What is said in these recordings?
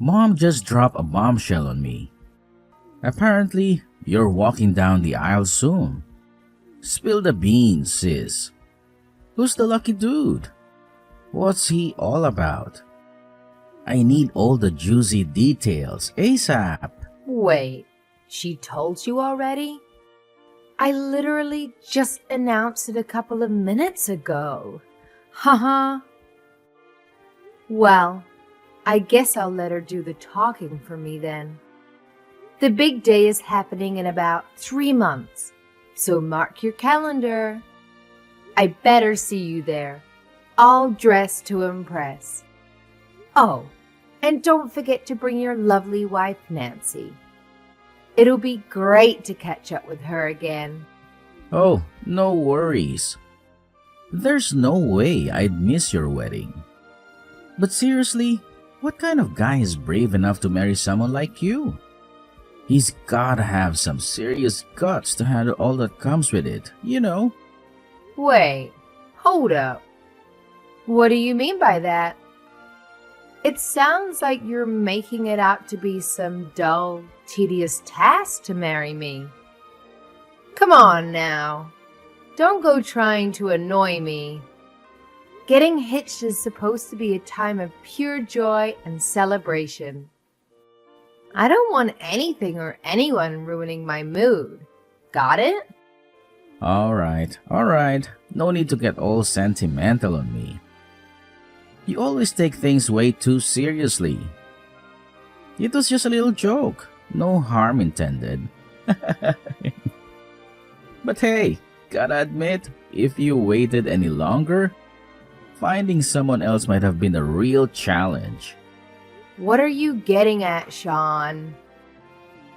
Mom just dropped a bombshell on me. Apparently, you're walking down the aisle soon. Spill the beans, sis. Who's the lucky dude? What's he all about? I need all the juicy details ASAP. Wait, she told you already? I literally just announced it a couple of minutes ago. Haha. Well, I guess I'll let her do the talking for me then. The big day is happening in about 3 months, so mark your calendar. I better see you there, all dressed to impress. Oh, and don't forget to bring your lovely wife, Nancy. It'll be great to catch up with her again. Oh, no worries. There's no way I'd miss your wedding. But seriously, what kind of guy is brave enough to marry someone like you? He's gotta have some serious guts to handle all that comes with it, you know? Wait, hold up. What do you mean by that? It sounds like you're making it out to be some dull, tedious task to marry me. Come on now. Don't go trying to annoy me. Getting hitched is supposed to be a time of pure joy and celebration. I don't want anything or anyone ruining my mood. Got it? Alright. No need to get all sentimental on me. You always take things way too seriously. It was just a little joke. No harm intended. But hey, gotta admit, if you waited any longer, finding someone else might have been a real challenge. What are you getting at, Sean?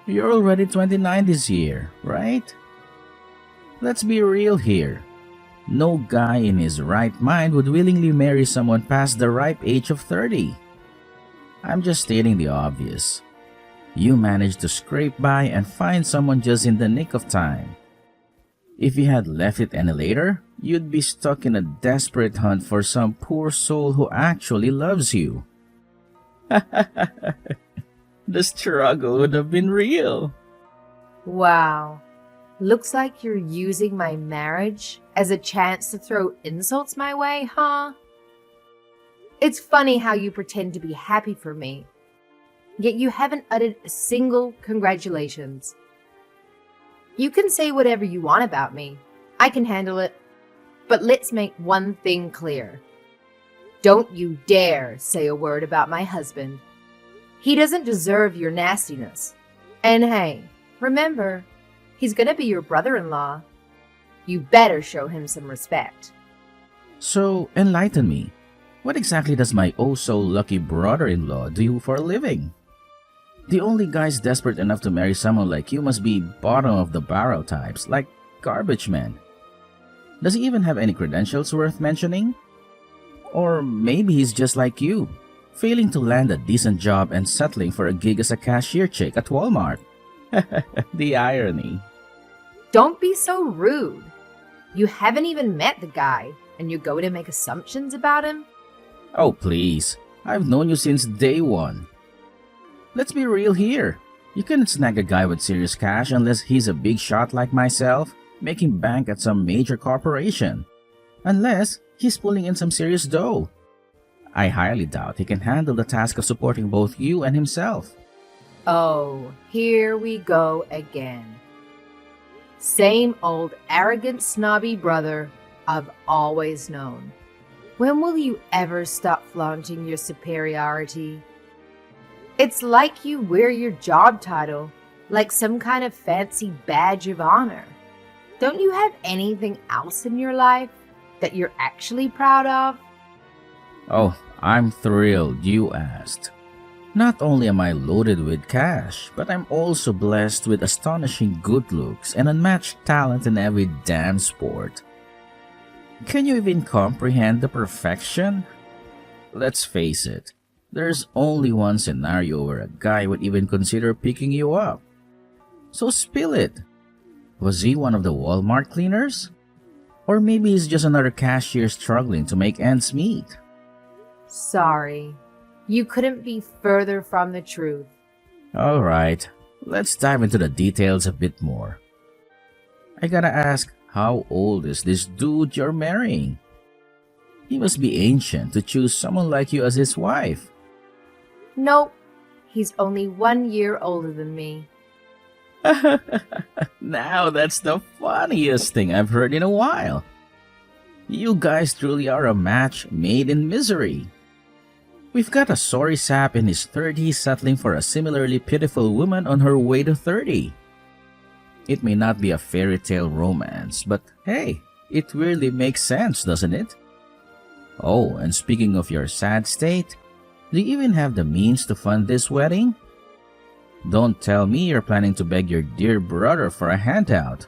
You're already 29 this year, right? Let's be real here. No guy in his right mind would willingly marry someone past the ripe age of 30. I'm just stating the obvious. You managed to scrape by and find someone just in the nick of time. If you had left it any later, you'd be stuck in a desperate hunt for some poor soul who actually loves you. The struggle would have been real. Wow. Looks like you're using my marriage as a chance to throw insults my way, huh? It's funny how you pretend to be happy for me, yet you haven't uttered a single congratulations. You can say whatever you want about me. I can handle it. But let's make one thing clear. Don't you dare say a word about my husband. He doesn't deserve your nastiness. And hey, remember, he's gonna be your brother-in-law. You better show him some respect. So, enlighten me. What exactly does my oh-so-lucky brother-in-law do for a living? The only guys desperate enough to marry someone like you must be bottom-of-the-barrel types, like garbage men. Does he even have any credentials worth mentioning? Or maybe he's just like you, failing to land a decent job and settling for a gig as a cashier chick at Walmart. The irony. Don't be so rude. You haven't even met the guy, and you're going to make assumptions about him? Oh, please. I've known you since day one. Let's be real here. You couldn't snag a guy with serious cash unless he's a big shot like myself, making bank at some major corporation. Unless he's pulling in some serious dough. I highly doubt he can handle the task of supporting both you and himself. Oh, here we go again. Same old arrogant snobby brother I've always known. When will you ever stop flaunting your superiority? It's like you wear your job title like some kind of fancy badge of honor. Don't you have anything else in your life that you're actually proud of? Oh, I'm thrilled you asked. Not only am I loaded with cash, but I'm also blessed with astonishing good looks and unmatched talent in every damn sport. Can you even comprehend the perfection? Let's face it, there's only one scenario where a guy would even consider picking you up. So spill it. Was he one of the Walmart cleaners? Or maybe he's just another cashier struggling to make ends meet. Sorry, You couldn't be further from the truth. Alright, let's dive into the details a bit more. I gotta ask, how old is this dude you're marrying? He must be ancient to choose someone like you as his wife. Nope, he's only 1 year older than me. Now that's the funniest thing I've heard in a while. You guys truly are a match made in misery. We've got a sorry sap in his 30s settling for a similarly pitiful woman on her way to 30. It may not be a fairy tale romance, but hey, it really makes sense, doesn't it? Oh, and speaking of your sad state, do you even have the means to fund this wedding? Don't tell me you're planning to beg your dear brother for a handout.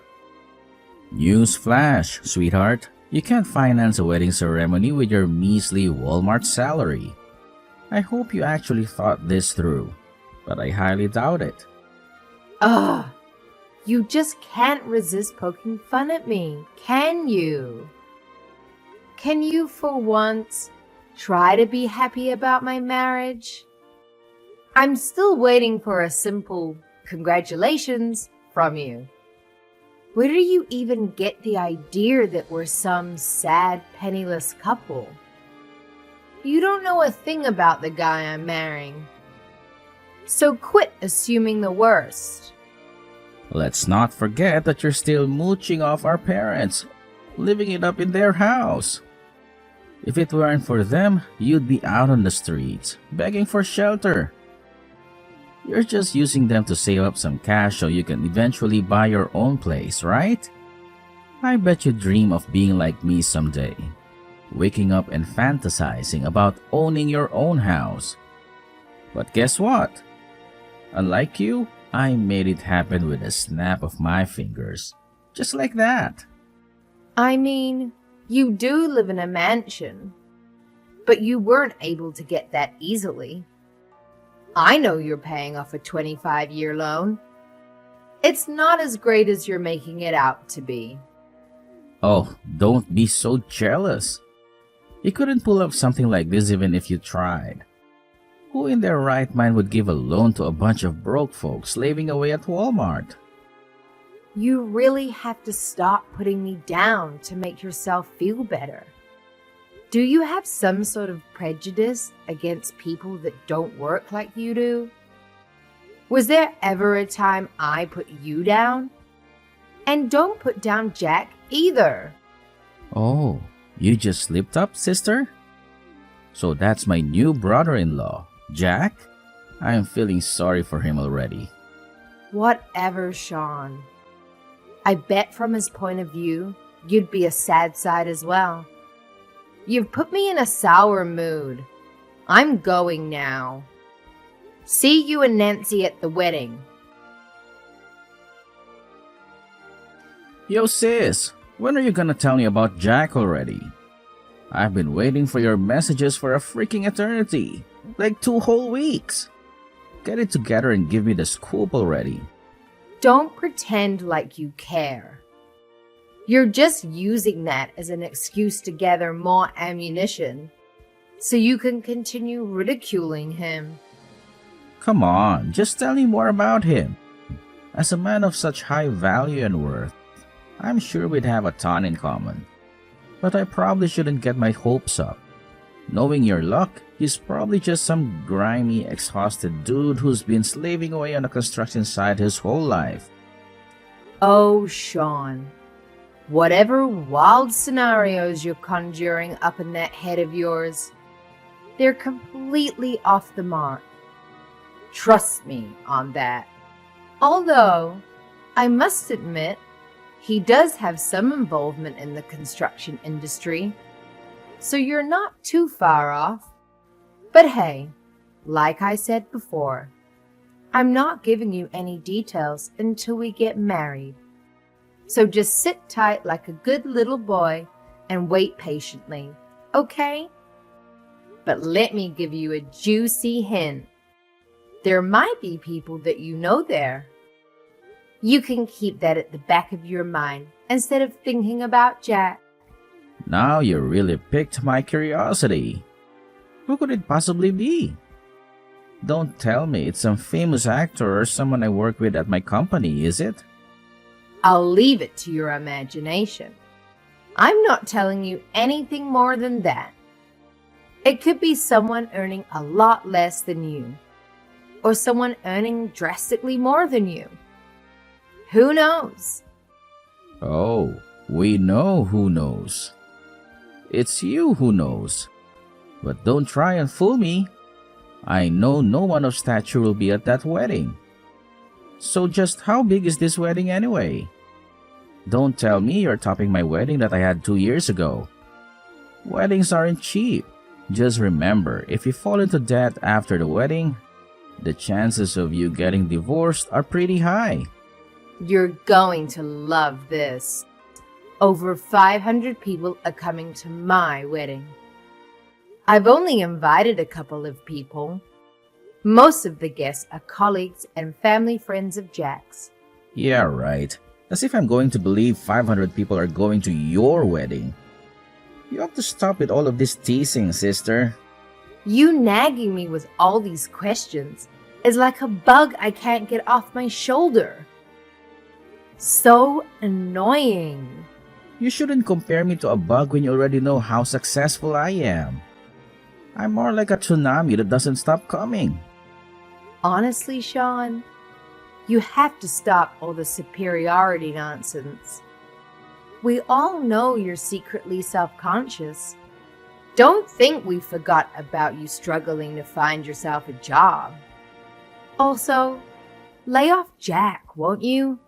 News flash, sweetheart. You can't finance a wedding ceremony with your measly Walmart salary. I hope you actually thought this through, but I highly doubt it. Ugh, you just can't resist poking fun at me, can you? Can you, for once, try to be happy about my marriage? I'm still waiting for a simple congratulations from you. Where do you even get the idea that we're some sad, penniless couple? You don't know a thing about the guy I'm marrying. So quit assuming the worst. Let's not forget that you're still mooching off our parents, living it up in their house. If it weren't for them, you'd be out on the streets, begging for shelter. You're just using them to save up some cash so you can eventually buy your own place, right? I bet you dream of being like me someday, waking up and fantasizing about owning your own house. But guess what? Unlike you, I made it happen with a snap of my fingers. Just like that. I mean, you do live in a mansion, but you weren't able to get that easily. I know you're paying off a 25-year loan. It's not as great as you're making it out to be. Oh, don't be so jealous. You couldn't pull off something like this even if you tried. Who in their right mind would give a loan to a bunch of broke folks slaving away at Walmart? You really have to stop putting me down to make yourself feel better. Do you have some sort of prejudice against people that don't work like you do? Was there ever a time I put you down? And don't put down Jack either. Oh, you just slipped up, sister? So that's my new brother-in-law, Jack? I am feeling sorry for him already. Whatever, Sean. I bet from his point of view, you'd be a sad sight as well. You've put me in a sour mood. I'm going now. See you and Nancy at the wedding. Yo sis, when are you gonna tell me about Jack already? I've been waiting for your messages for a freaking eternity. Like 2 whole weeks. Get it together and give me the scoop already. Don't pretend like you care. You're just using that as an excuse to gather more ammunition so you can continue ridiculing him. Come on, just tell me more about him. As a man of such high value and worth, I'm sure we'd have a ton in common. But I probably shouldn't get my hopes up. Knowing your luck, he's probably just some grimy, exhausted dude who's been slaving away on a construction site his whole life. Oh, Sean. Whatever wild scenarios you're conjuring up in that head of yours, they're completely off the mark. Trust me on that. Although, I must admit, he does have some involvement in the construction industry, so you're not too far off. But hey, like I said before, I'm not giving you any details until we get married. So just sit tight like a good little boy and wait patiently, okay? But let me give you a juicy hint. There might be people that you know there. You can keep that at the back of your mind instead of thinking about Jack. Now you really piqued my curiosity. Who could it possibly be? Don't tell me it's some famous actor or someone I work with at my company, is it? I'll leave it to your imagination. I'm not telling you anything more than that. It could be someone earning a lot less than you, or someone earning drastically more than you. Who knows? Oh, we know who knows. It's you who knows. But don't try and fool me. I know no one of stature will be at that wedding. So just how big is this wedding anyway? Don't tell me you're topping my wedding that I had 2 years ago. Weddings aren't cheap. Just remember, if you fall into debt after the wedding, the chances of you getting divorced are pretty high. You're going to love this. Over 500 people are coming to my wedding. I've only invited a couple of people. Most of the guests are colleagues and family friends of Jack's. Yeah, right. As if I'm going to believe 500 people are going to your wedding. You have to stop with all of this teasing, sister. You nagging me with all these questions is like a bug I can't get off my shoulder. So annoying. You shouldn't compare me to a bug when you already know how successful I am. I'm more like a tsunami that doesn't stop coming. Honestly, Sean, you have to stop all the superiority nonsense. We all know you're secretly self-conscious. Don't think we forgot about you struggling to find yourself a job. Also, lay off Jack, won't you?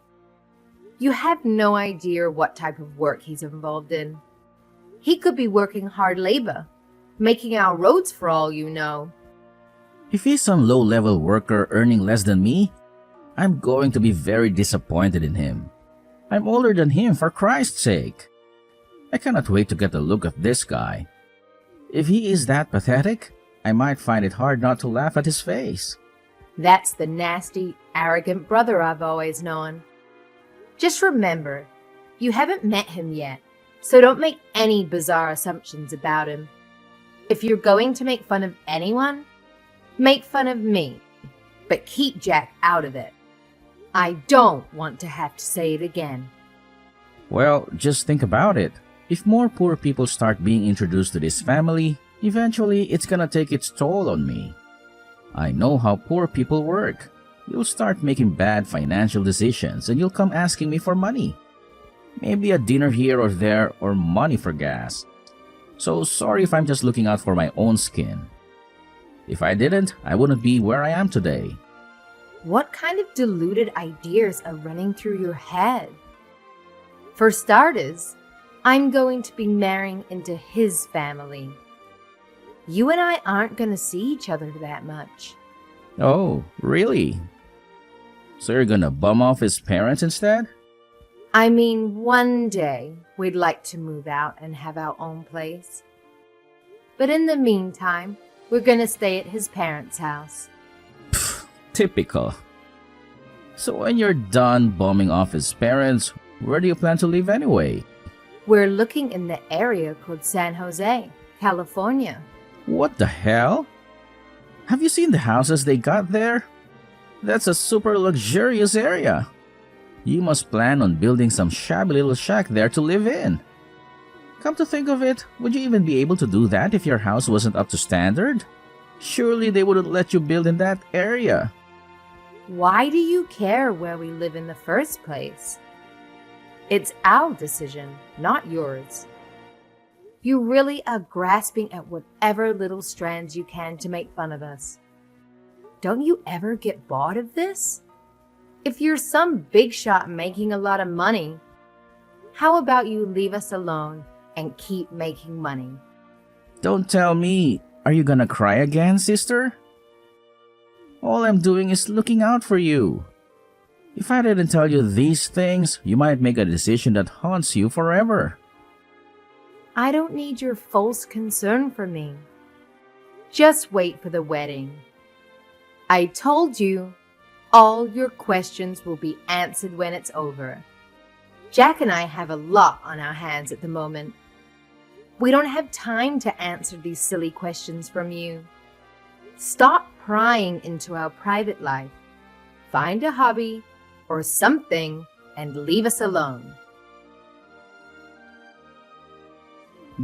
You have no idea what type of work he's involved in. He could be working hard labor, making our roads for all you know. If he's some low-level worker earning less than me, I'm going to be very disappointed in him. I'm older than him, for Christ's sake. I cannot wait to get a look at this guy. If he is that pathetic, I might find it hard not to laugh at his face. That's the nasty, arrogant brother I've always known. Just remember, you haven't met him yet, so don't make any bizarre assumptions about him. If you're going to make fun of anyone, make fun of me, but keep Jack out of it. I don't want to have to say it again. Well, just think about it. If more poor people start being introduced to this family, eventually it's gonna take its toll on me. I know how poor people work. You'll start making bad financial decisions and you'll come asking me for money. Maybe a dinner here or there or money for gas. So sorry if I'm just looking out for my own skin. If I didn't, I wouldn't be where I am today. What kind of deluded ideas are running through your head? For starters, I'm going to be marrying into his family. You and I aren't going to see each other that much. Oh, really? So you're gonna bum off his parents instead? I mean, one day we'd like to move out and have our own place. But in the meantime, we're going to stay at his parents' house. Typical. So when you're done bumming off his parents, where do you plan to live anyway? We're looking in the area called San Jose, California. What the hell? Have you seen the houses they got there? That's a super luxurious area. You must plan on building some shabby little shack there to live in. Come to think of it, would you even be able to do that if your house wasn't up to standard? Surely they wouldn't let you build in that area. Why do you care where we live in the first place? It's our decision, not yours. You really are grasping at whatever little strands you can to make fun of us. Don't you ever get bored of this? If you're some big shot making a lot of money, how about you leave us alone and keep making money? Don't tell me. Are you gonna cry again, sister? All I'm doing is looking out for you. If I didn't tell you these things, you might make a decision that haunts you forever. I don't need your false concern for me. Just wait for the wedding. I told you, all your questions will be answered when it's over. Jack and I have a lot on our hands at the moment. We don't have time to answer these silly questions from you. Stop prying into our private life. Find a hobby or something and leave us alone.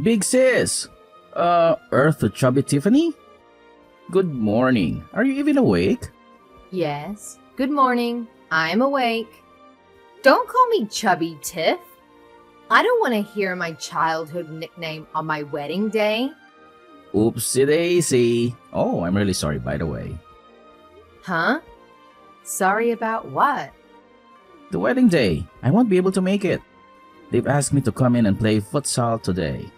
Big sis! Earth to Chubby Tiffany? Good morning. Are you even awake? Yes, good morning. I'm awake. Don't call me Chubby Tiff. I don't want to hear my childhood nickname on my wedding day. Oopsie daisy. Oh, I'm really sorry, by the way. Huh? Sorry about what? The wedding day. I won't be able to make it. They've asked me to come in and play futsal today.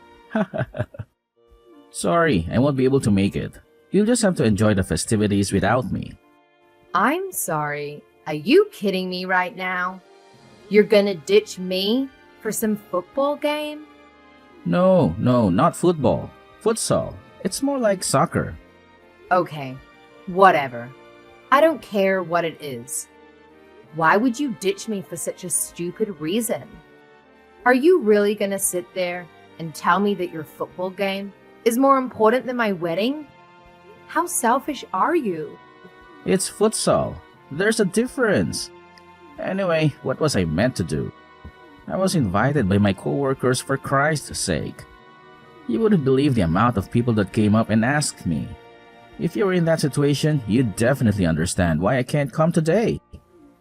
Sorry, I won't be able to make it. You'll just have to enjoy the festivities without me. I'm sorry. Are you kidding me right now? You're gonna ditch me for some football game? No, not football. Futsal. It's more like soccer. Okay, whatever. I don't care what it is. Why would you ditch me for such a stupid reason? Are you really gonna sit there and tell me that your football game is more important than my wedding? How selfish are you? It's futsal. There's a difference. Anyway, what was I meant to do? I was invited by my coworkers for Christ's sake. You wouldn't believe the amount of people that came up and asked me. If you were in that situation, you'd definitely understand why I can't come today.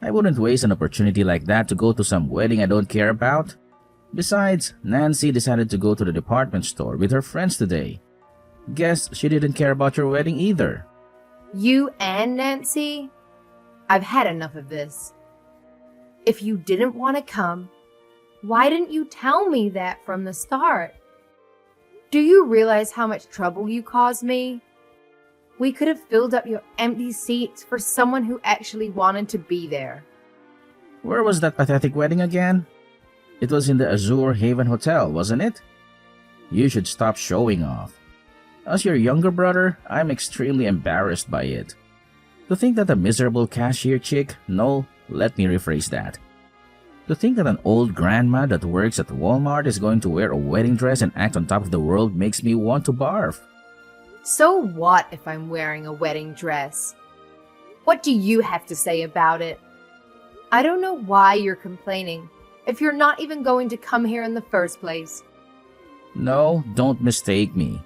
I wouldn't waste an opportunity like that to go to some wedding I don't care about. Besides, Nancy decided to go to the department store with her friends today. Guess she didn't care about your wedding either. You and Nancy? I've had enough of this. If you didn't want to come, why didn't you tell me that from the start? Do you realize how much trouble you caused me? We could have filled up your empty seats for someone who actually wanted to be there. Where was that pathetic wedding again? It was in the Azure Haven Hotel, wasn't it? You should stop showing off. As your younger brother, I'm extremely embarrassed by it. To think that a miserable cashier chick, no, let me rephrase that. To think that an old grandma that works at Walmart is going to wear a wedding dress and act on top of the world makes me want to barf. So what if I'm wearing a wedding dress? What do you have to say about it? I don't know why you're complaining if you're not even going to come here in the first place. No, don't mistake me.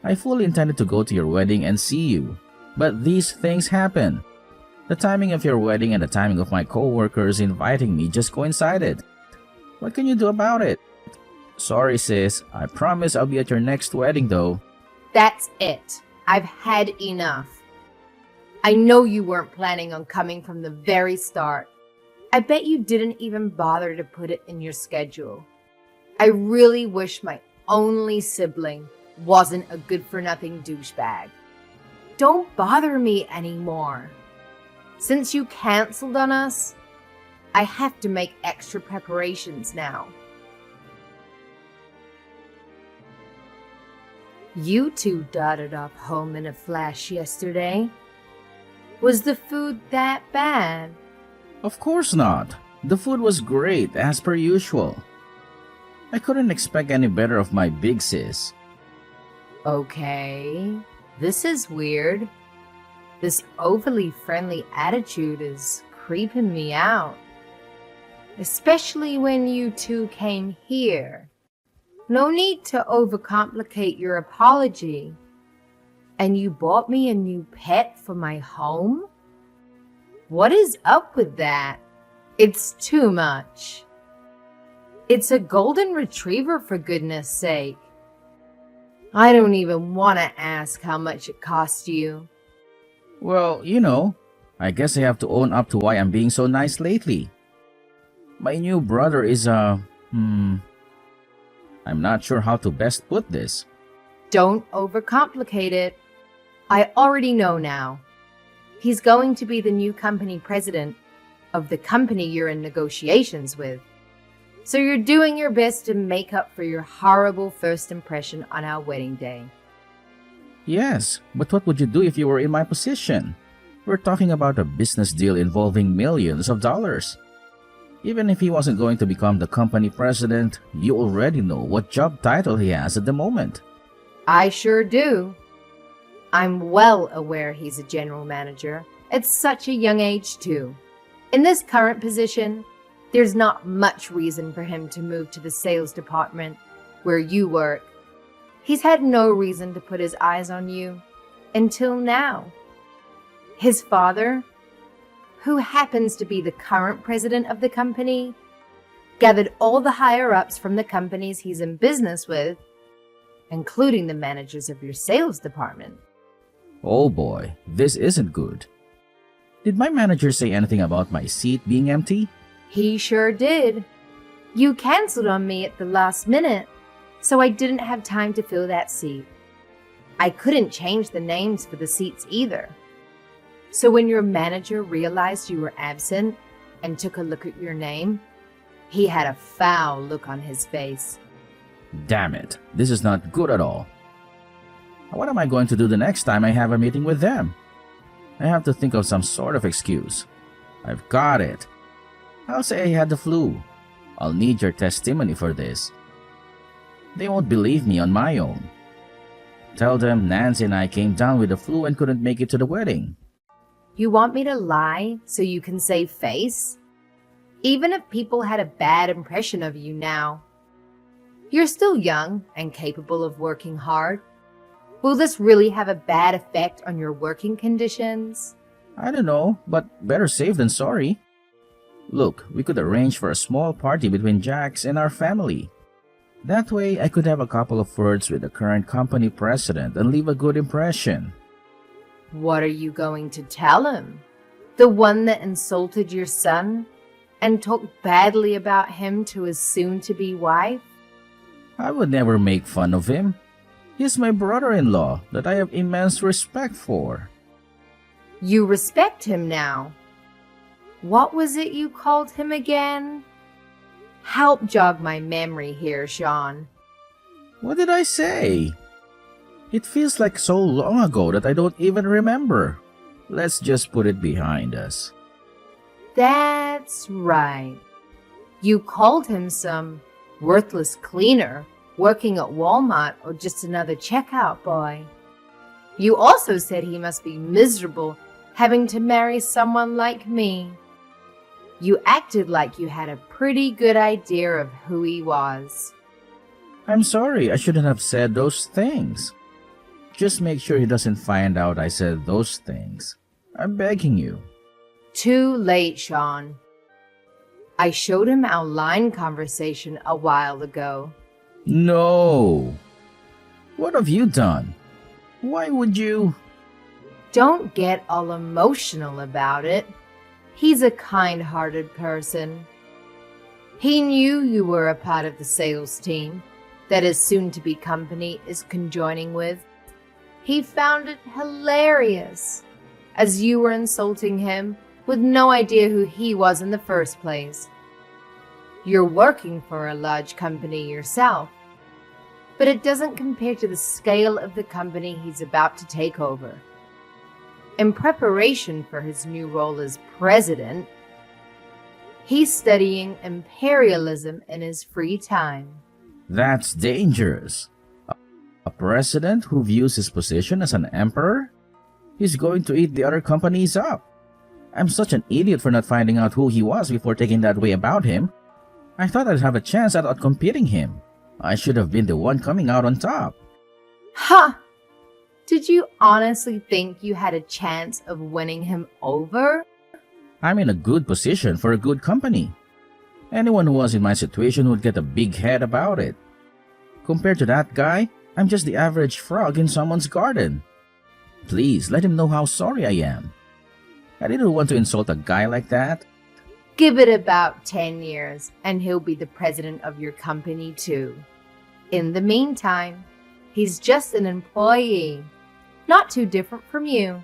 I fully intended to go to your wedding and see you, but these things happen. The timing of your wedding and the timing of my co-workers inviting me just coincided. What can you do about it? Sorry sis, I promise I'll be at your next wedding though. That's it. I've had enough. I know you weren't planning on coming from the very start. I bet you didn't even bother to put it in your schedule. I really wish my only sibling wasn't a good-for-nothing douchebag. Don't bother me anymore. Since you canceled on us, I have to make extra preparations now. You two darted off home in a flash yesterday. Was the food that bad? Of course not. The food was great, as per usual. I couldn't expect any better of my big sis. Okay, this is weird. This overly friendly attitude is creeping me out. Especially when you two came here. No need to overcomplicate your apology. And you bought me a new pet for my home? What is up with that? It's too much. It's a golden retriever, for goodness sake. I don't even want to ask how much it cost you. Well, I guess I have to own up to why I'm being so nice lately. My new brother is I'm not sure how to best put this. Don't overcomplicate it. I already know now. He's going to be the new company president of the company you're in negotiations with. So you're doing your best to make up for your horrible first impression on our wedding day. Yes, but what would you do if you were in my position? We're talking about a business deal involving millions of dollars. Even if he wasn't going to become the company president, you already know what job title he has at the moment. I sure do. I'm well aware he's a general manager at such a young age, too. In this current position, there's not much reason for him to move to the sales department where you work. He's had no reason to put his eyes on you until now. His father, who happens to be the current president of the company, gathered all the higher-ups from the companies he's in business with, including the managers of your sales department. Oh boy, this isn't good. Did my manager say anything about my seat being empty? He sure did. You canceled on me at the last minute, so I didn't have time to fill that seat. I couldn't change the names for the seats either. So when your manager realized you were absent and took a look at your name, he had a foul look on his face. Damn it, this is not good at all. What am I going to do the next time I have a meeting with them? I have to think of some sort of excuse. I've got it. I'll say I had the flu. I'll need your testimony for this. They won't believe me on my own. Tell them Nancy and I came down with the flu and couldn't make it to the wedding. You want me to lie so you can save face? Even if people had a bad impression of you now, you're still young and capable of working hard. Will this really have a bad effect on your working conditions? I don't know, but better safe than sorry. Look, we could arrange for a small party between Jax and our family. That way, I could have a couple of words with the current company president and leave a good impression. What are you going to tell him? The one that insulted your son and talked badly about him to his soon-to-be wife? I would never make fun of him. He's my brother-in-law that I have immense respect for. You respect him now. What was it you called him again? Help jog my memory here, Sean. What did I say? It feels like so long ago that I don't even remember. Let's just put it behind us. That's right. You called him some worthless cleaner working at Walmart or just another checkout boy. You also said he must be miserable having to marry someone like me. You acted like you had a pretty good idea of who he was. I'm sorry, I shouldn't have said those things. Just make sure he doesn't find out I said those things. I'm begging you. Too late, Sean. I showed him our line conversation a while ago. No. What have you done? Why would you? Don't get all emotional about it. He's a kind-hearted person. He knew you were a part of the sales team that his soon-to-be company is conjoining with. He found it hilarious, as you were insulting him with no idea who he was in the first place. You're working for a large company yourself, but it doesn't compare to the scale of the company he's about to take over. In preparation for his new role as president, he's studying imperialism in his free time. That's dangerous. A president who views his position as an emperor? He's going to eat the other companies up. I'm such an idiot for not finding out who he was before taking that way about him. I thought I'd have a chance at outcompeting him. I should have been the one coming out on top. Ha! Did you honestly think you had a chance of winning him over? I'm in a good position for a good company. Anyone who was in my situation would get a big head about it. Compared to that guy, I'm just the average frog in someone's garden. Please let him know how sorry I am. I didn't want to insult a guy like that. Give it about 10 years and he'll be the president of your company too. In the meantime, he's just an employee, not too different from you.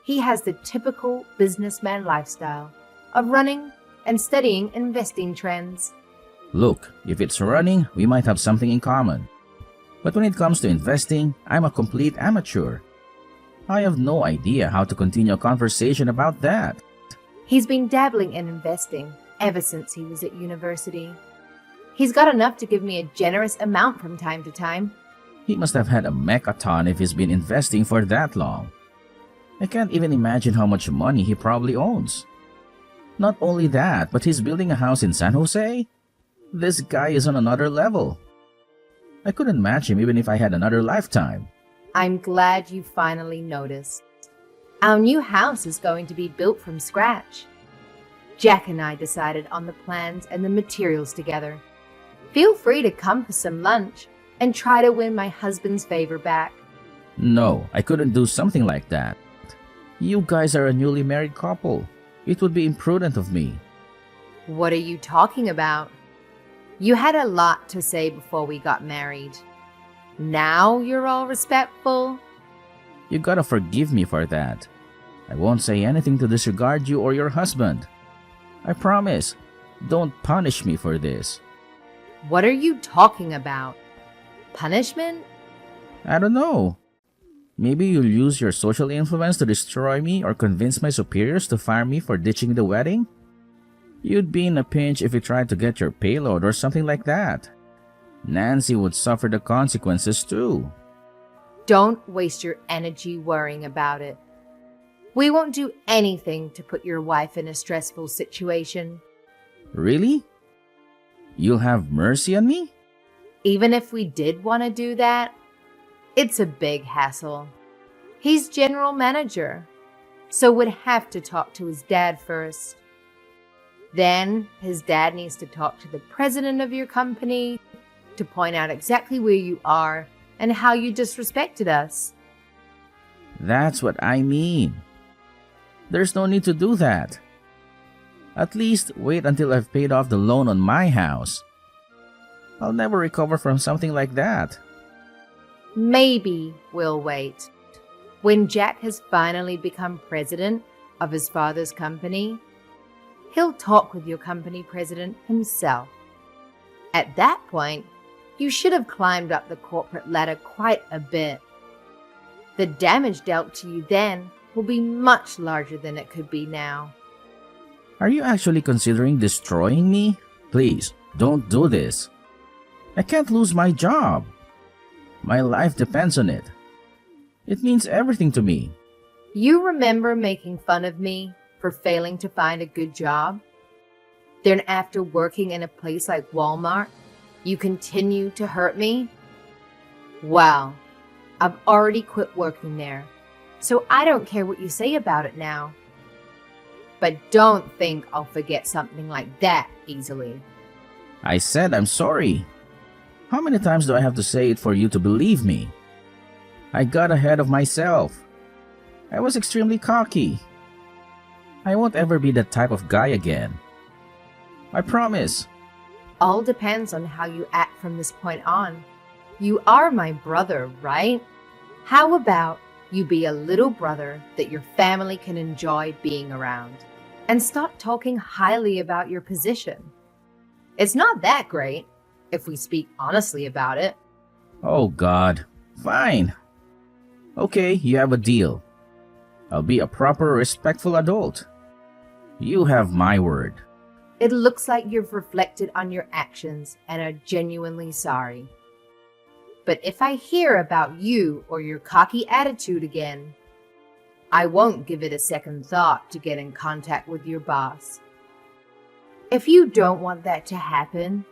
He has the typical businessman lifestyle of running and studying investing trends. Look, if it's running, we might have something in common. But when it comes to investing, I'm a complete amateur. I have no idea how to continue a conversation about that. He's been dabbling in investing ever since he was at university. He's got enough to give me a generous amount from time to time. He must have had a mechaton if he's been investing for that long. I can't even imagine how much money he probably owns. Not only that, but he's building a house in San Jose? This guy is on another level. I couldn't match him even if I had another lifetime. I'm glad you finally noticed. Our new house is going to be built from scratch. Jack and I decided on the plans and the materials together. Feel free to come for some lunch and try to win my husband's favor back. No, I couldn't do something like that. You guys are a newly married couple. It would be imprudent of me. What are you talking about? You had a lot to say before we got married. Now you're all respectful? You gotta forgive me for that. I won't say anything to disregard you or your husband. I promise. Don't punish me for this. What are you talking about? Punishment? I don't know. Maybe you'll use your social influence to destroy me or convince my superiors to fire me for ditching the wedding? You'd be in a pinch if you tried to get your payload or something like that. Nancy would suffer the consequences too. Don't waste your energy worrying about it. We won't do anything to put your wife in a stressful situation. Really? You'll have mercy on me? Even if we did want to do that, it's a big hassle. He's general manager, so would have to talk to his dad first. Then his dad needs to talk to the president of your company to point out exactly where you are and how you disrespected us. That's what I mean. There's no need to do that. At least wait until I've paid off the loan on my house. I'll never recover from something like that. Maybe we'll wait. When Jack has finally become president of his father's company, he'll talk with your company president himself. At that point, you should have climbed up the corporate ladder quite a bit. The damage dealt to you then will be much larger than it could be now. Are you actually considering destroying me? Please, don't do this. I can't lose my job. My life depends on it. It means everything to me. You remember making fun of me for failing to find a good job? Then after working in a place like Walmart, you continue to hurt me? Well, I've already quit working there, so I don't care what you say about it now. But don't think I'll forget something like that easily. I said I'm sorry. How many times do I have to say it for you to believe me? I got ahead of myself. I was extremely cocky. I won't ever be that type of guy again. I promise. All depends on how you act from this point on. You are my brother, right? How about you be a little brother that your family can enjoy being around and stop talking highly about your position? It's not that great, if we speak honestly about it. Oh God. Fine. Okay, you have a deal. I'll be a proper, respectful adult. You have my word. It looks like you've reflected on your actions and are genuinely sorry. But if I hear about you or your cocky attitude again, I won't give it a second thought to get in contact with your boss. If you don't want that to happen,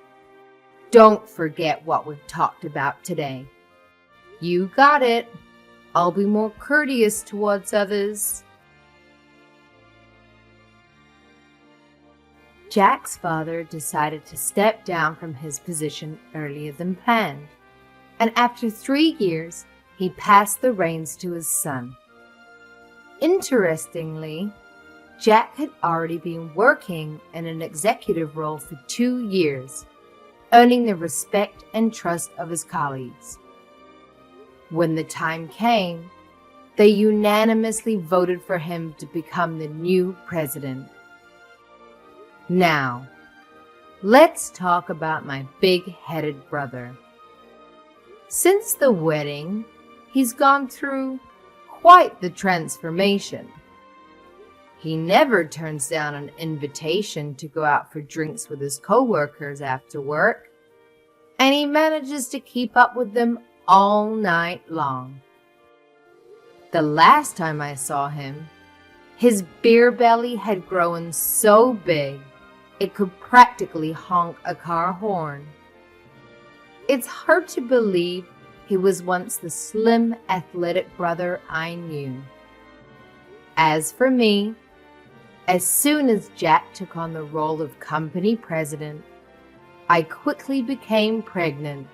don't forget what we've talked about today. You got it. I'll be more courteous towards others. Jack's father decided to step down from his position earlier than planned, and after 3 years, he passed the reins to his son. Interestingly, Jack had already been working in an executive role for 2 years, earning the respect and trust of his colleagues. When the time came, they unanimously voted for him to become the new president. Now, let's talk about my big-headed brother. Since the wedding, he's gone through quite the transformation. He never turns down an invitation to go out for drinks with his coworkers after work, and he manages to keep up with them all night long. The last time I saw him, his beer belly had grown so big it could practically honk a car horn. It's hard to believe he was once the slim, athletic brother I knew. As for me, as soon as Jack took on the role of company president, I quickly became pregnant.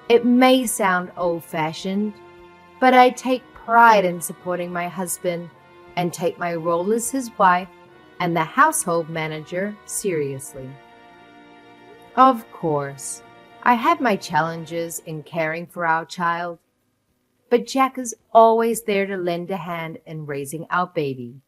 It may sound old-fashioned, but I take pride in supporting my husband and take my role as his wife and the household manager seriously. Of course, I had my challenges in caring for our child, but Jack is always there to lend a hand in raising our baby.